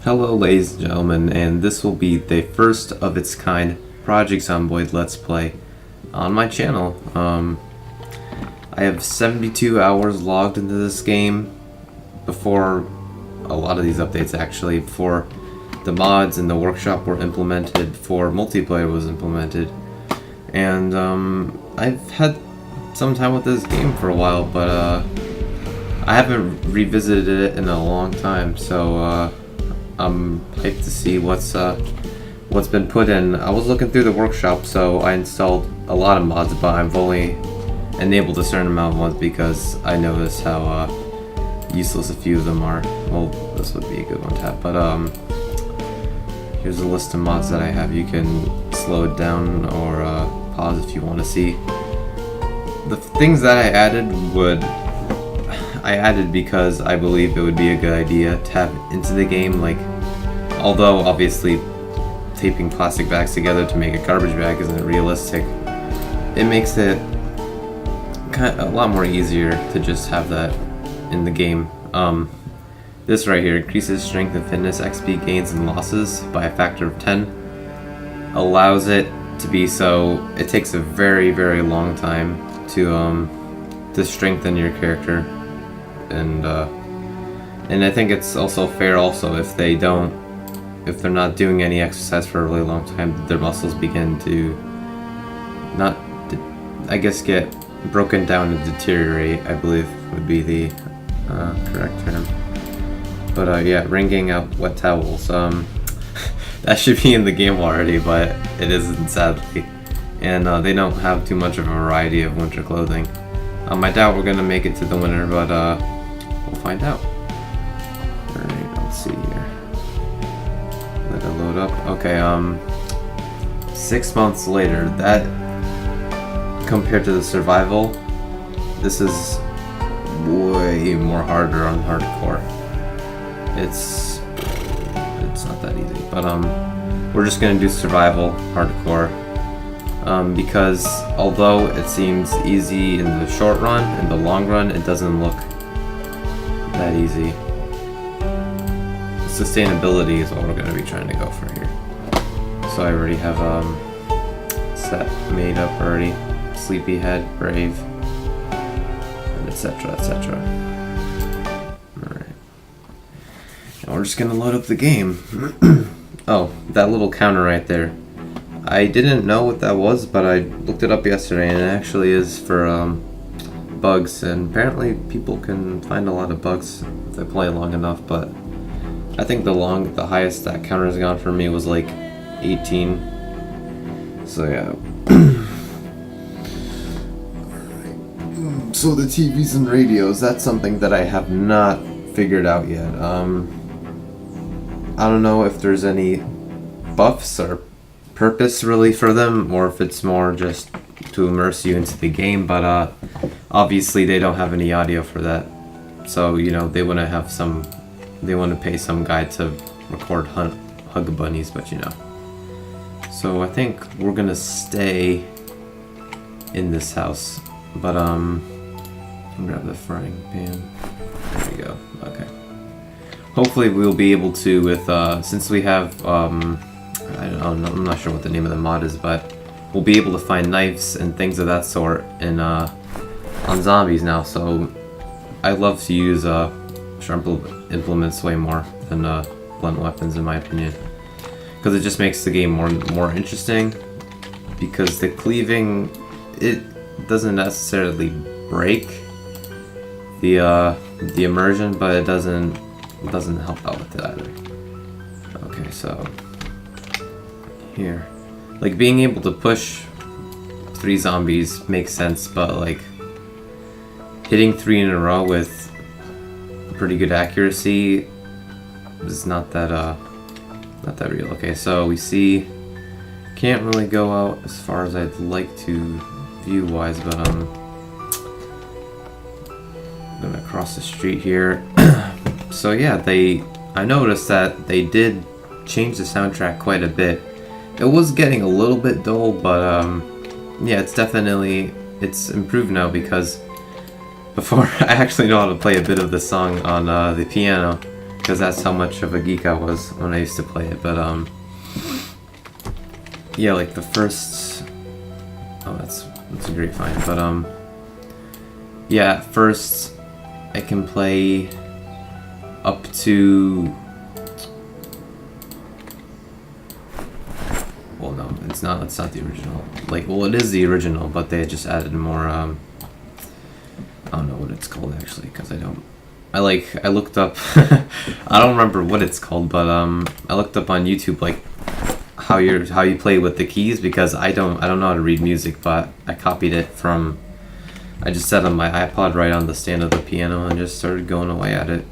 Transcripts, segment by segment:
Hello ladies and gentlemen, and this will be the first of its kind Project Zomboid Let's Play on my channel. I have 72 hours logged into this game before a lot of these updates actually, before the mods and the workshop were implemented, before multiplayer was implemented. And I've had some time with this game for a while, but I haven't revisited it in a long time, so I'm hyped to see what's been put in. I was looking through the workshop, so I installed a lot of mods, but I've only enabled a certain amount of ones because I noticed how useless a few of them are. Well, this would be a good one to have, but here's a list of mods that I have. You can slow it down or pause if you want to see. The things that I added because I believe it would be a good idea to have into the game, like, although obviously taping plastic bags together to make a garbage bag isn't realistic, it makes it kind of a lot more easier to just have that in the game. This right here increases strength and fitness XP gains and losses by a factor of 10. Allows it to be so it takes a very, very long time to strengthen your character. And I think it's also fair also if they're not doing any exercise for a really long time, their muscles begin to get broken down and deteriorate, I believe would be the correct term. But yeah, wringing out wet towels, that should be in the game already, but it isn't, sadly. And they don't have too much of a variety of winter clothing. I doubt we're gonna make it to the winter, but we'll find out. Alright, let's see here. Let it load up. Okay, 6 months later, that compared to the survival, this is way more harder on hardcore. It's not that easy, but we're just gonna do survival hardcore. Because although it seems easy in the short run, in the long run it doesn't look that easy. Sustainability is what we're going to be trying to go for here. So I already have set made up already. Sleepyhead, Brave, and etc, etc. Alright. Now we're just going to load up the game. Oh, that little counter right there. I didn't know what that was, but I looked it up yesterday, and it actually is for bugs, and apparently people can find a lot of bugs if they play long enough, but I think the highest that counter has gone for me was like 18. So yeah. Alright. So the TVs and radios, that's something that I have not figured out yet. I don't know if there's any buffs or purpose really for them, or if it's more just to immerse you into the game, but obviously they don't have any audio for that, so you know they want to pay some guy to record hug bunnies, but you know. So I think we're gonna stay in this house, but grab the frying pan. There we go. Okay, hopefully we'll be able to, with since we have I'm not sure what the name of the mod is, but we'll be able to find knives and things of that sort in on zombies now. So I love to use sharp implements way more than blunt weapons, in my opinion, because it just makes the game more interesting. Because the cleaving, it doesn't necessarily break the immersion, but it doesn't help out with it either. Okay, so here, like, being able to push 3 zombies makes sense, but like hitting 3 in a row with pretty good accuracy is not that real. Okay, so we see can't really go out as far as I'd like to view wise, but I'm gonna cross the street here. So yeah, I noticed that they did change the soundtrack quite a bit. It was getting a little bit dull, but yeah, it's improved now, because before I actually know how to play a bit of the song on the piano, because that's how much of a geek I was when I used to play it. But yeah, like the first. Oh, that's a great find. But yeah, at first I can play up to. Well, no, it's not. It's not the original. Like, well, it is the original, but they just added more. I don't know what it's called actually, because I don't. I looked up. I don't remember what it's called, but I looked up on YouTube like how you play with the keys, because I don't know how to read music, but I copied it from. I just set on my iPod right on the stand of the piano and just started going away at it.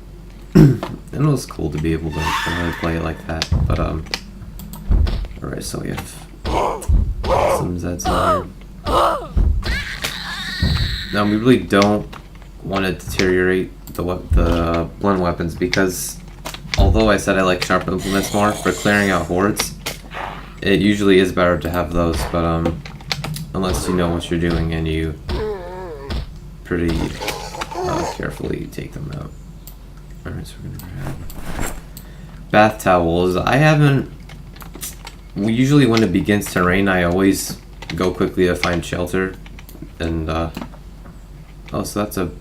And it was cool to be able to really play it like that. But alright, so we have some Zeds in here. Now we really don't want to deteriorate the blunt weapons, because although I said I like sharp implements more for clearing out hordes, it usually is better to have those, but unless you know what you're doing and you pretty carefully take them out. Alright, so we're gonna grab bath towels. Usually when it begins to rain, I always go quickly to find shelter, and oh, so that's a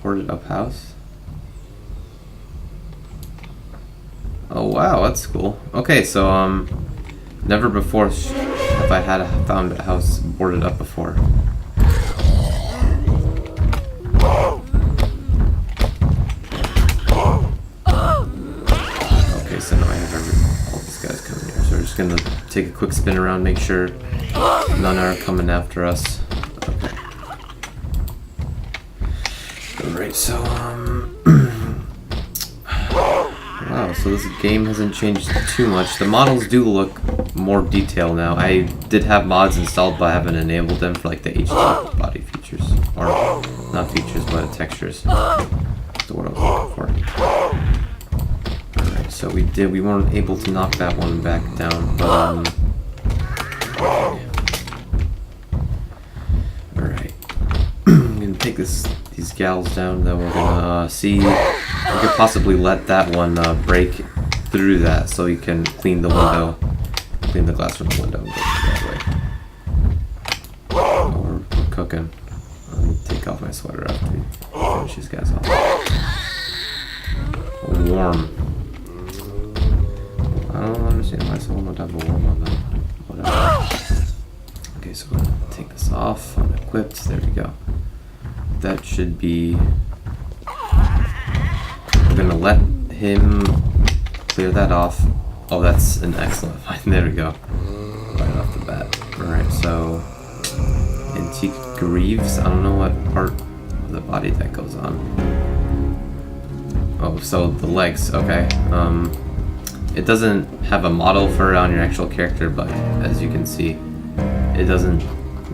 boarded up house. Oh wow, that's cool. Okay, so never before have I found a house boarded up before. Okay, so now I have all these guys coming here. So we're just gonna take a quick spin around, make sure none are coming after us. Okay. Alright, so wow, so this game hasn't changed too much. The models do look more detailed now. I did have mods installed, but I haven't enabled them for like the HD body features. Or, not features, but textures. That's the word I was looking for. Alright, so we weren't able to knock that one back down, but okay. Alright. I'm gonna take these gals down, then we're gonna see. We could possibly let that one break through that, so you can clean the window, clean the glass from the window, and go that way. Oh, we're cooking. Let me take off my sweater after we finish these guys off. Warm. I don't understand why someone would have a warm on them. Whatever. Okay, so we're gonna take this off. Unequipped. There we go. That should be. We're gonna let him clear that off. Oh, that's an excellent find. There we go. Right off the bat. Alright, so antique greaves. I don't know what part of the body that goes on. Oh, so the legs. Okay. It doesn't have a model for it on your actual character, but as you can see, it doesn't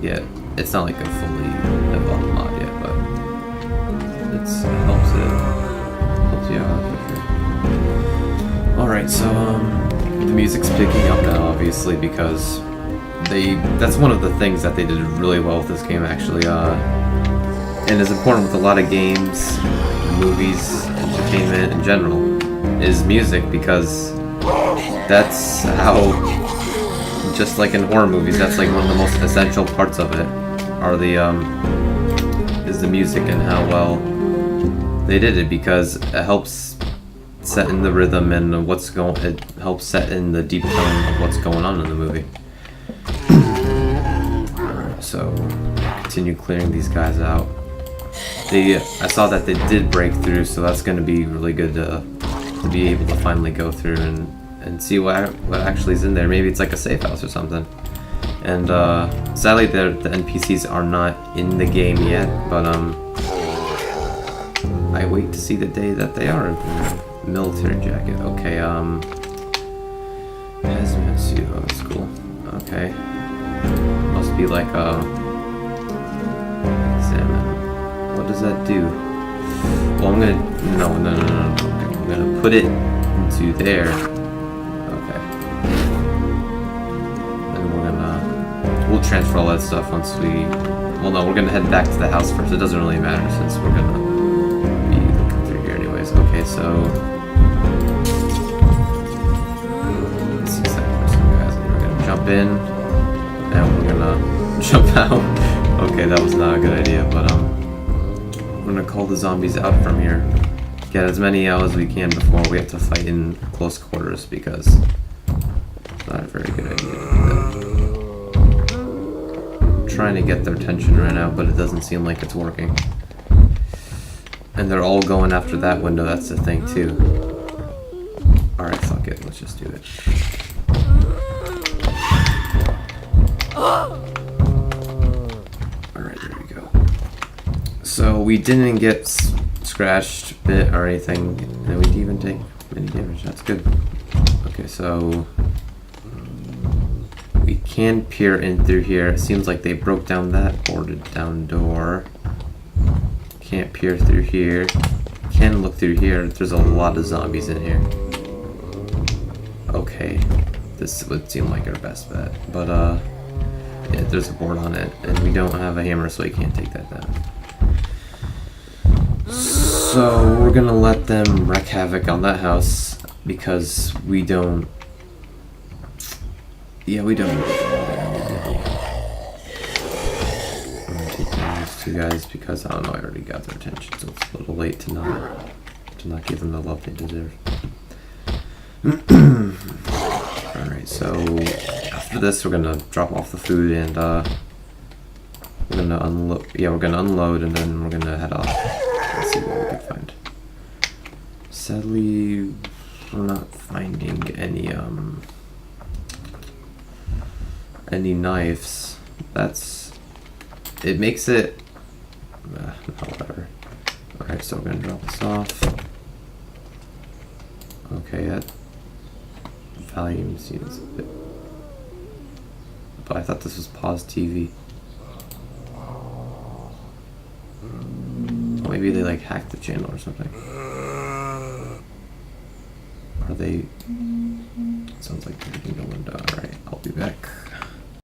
yet. It's not like a fully developed mod yet, but it helps you out for sure. Alright, so the music's picking up now, obviously, because that's one of the things that they did really well with this game, actually, and is important with a lot of games, movies, entertainment in general, is music, because that's how, just like in horror movies, that's like one of the most essential parts of it, is the music, and how well they did it, because it helps set in the rhythm and it helps set in the deep tone of what's going on in the movie. Alright, so continue clearing these guys out. I saw that they did break through, so that's going to be really good to be able to finally go through and see what actually is in there. Maybe it's like a safe house or something. And sadly, the NPCs are not in the game yet, but I wait to see the day that they are. Military jacket. Okay. Hazmat suit. Oh, that's cool. Okay. Must be like a salmon. What does that do? Well, I'm gonna no. Okay. I'm gonna put it into there. Okay. Then we'll transfer all that stuff once we. Well, no, we're gonna head back to the house first. It doesn't really matter since we're gonna be looking through here anyways. Okay, so 6 seconds, guys. We're gonna jump in, and we're gonna jump out. Okay, that was not a good idea, but we're gonna call the zombies out from here. Get as many out as we can before we have to fight in close quarters, because it's not a very good idea to do that. I'm trying to get their attention right now, but it doesn't seem like it's working. And they're all going after that window, that's the thing too. Alright, fuck it, let's just do it. Alright, there we go. So we didn't get scratched, bit, or anything, and we didn't even take any damage, that's good. Okay, so we can peer in through here. It seems like they broke down that boarded down door. Can't peer through here. Can look through here. There's a lot of zombies in here. Okay, this would seem like our best bet, but yeah, there's a board on it, and we don't have a hammer, so we can't take that down. So we're gonna let them wreak havoc on that house, because we don't. Yeah, we don't. I'm gonna take down these two guys because I don't know. I already got their attention, so it's a little late to not give them the love they deserve. Alright, so after this we're gonna drop off the food and we're gonna unload. Yeah, we're gonna unload and then we're gonna head off. Let's see what we can find. Sadly, we're not finding any knives. It makes it whatever. Alright, so we're gonna drop this off. Okay, that volume seems a bit, but I thought this was pause TV. Oh, maybe they like hacked the channel or something. Are they? Sounds like they're hitting the window. Alright, I'll be back.